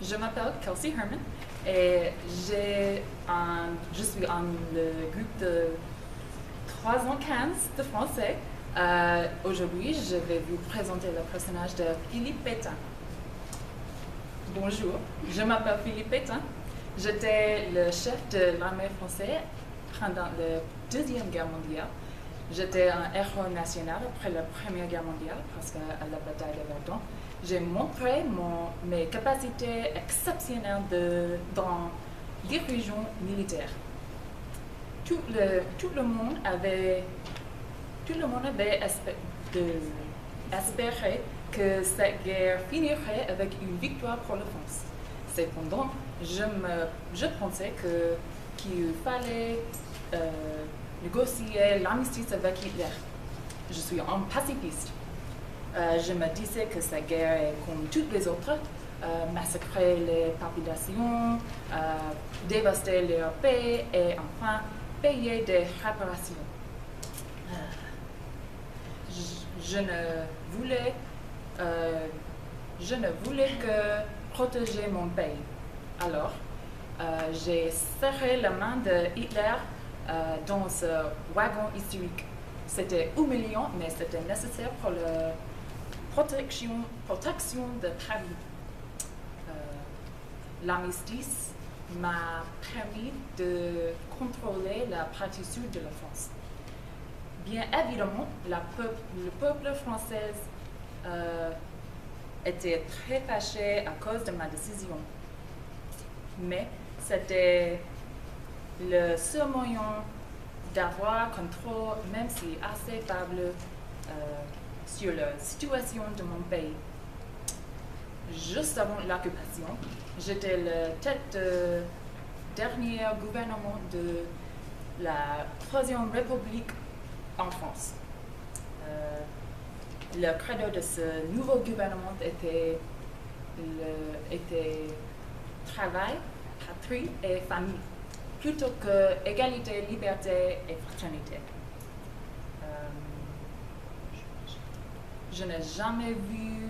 Je m'appelle Kelsey Herman et je suis en le groupe de 3 ans 15 de français. Aujourd'hui, je vais vous présenter le personnage de Philippe Pétain. Bonjour, je m'appelle Philippe Pétain. J'étais le chef de l'armée française pendant la Deuxième Guerre mondiale. J'étais un héros national après la Première Guerre mondiale parce qu'à la bataille de Verdun, j'ai montré mes capacités exceptionnelles dans dirigeation militaire. Tout le monde avait espéré que cette guerre finirait avec une victoire pour la France. Cependant, je pensais qu'il fallait négocier l'armistice avec Hitler. Je suis un pacifiste. Je me disais que cette guerre est comme toutes les autres, massacrer les populations, dévaster leur paix et enfin payer des réparations. Je ne voulais que protéger mon pays. Alors, j'ai serré la main de Hitler dans ce wagon historique. C'était humiliant, mais c'était nécessaire pour la protection de Paris. L'armistice m'a permis de contrôler la partie sud de la France. Bien évidemment, le peuple français était très fâché à cause de ma décision. Mais c'était le seul moyen d'avoir contrôle, même si assez faible, sur la situation de mon pays. Juste avant l'occupation, j'étais la tête de dernier gouvernement de la Troisième République en France. Le credo de ce nouveau gouvernement était travail, patrie et famille, plutôt que égalité, liberté et fraternité. Je n'ai jamais voulu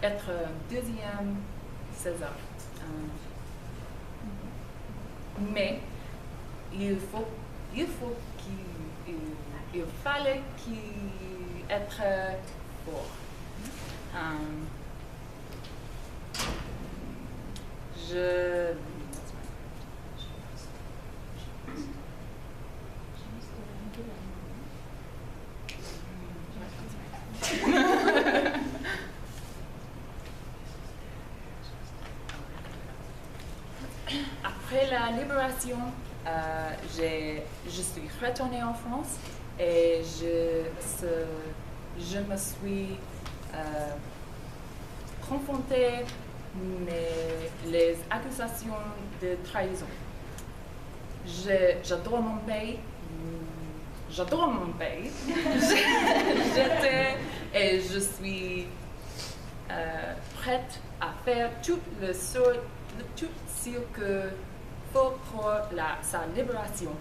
être un deuxième César. Mais il fallait qu'il être fort. Après la libération, je suis retournée en France et je me suis confrontée les accusations de trahison. J'adore mon pays. Je suis prête à faire tout ce qu'il faut pour sa libération.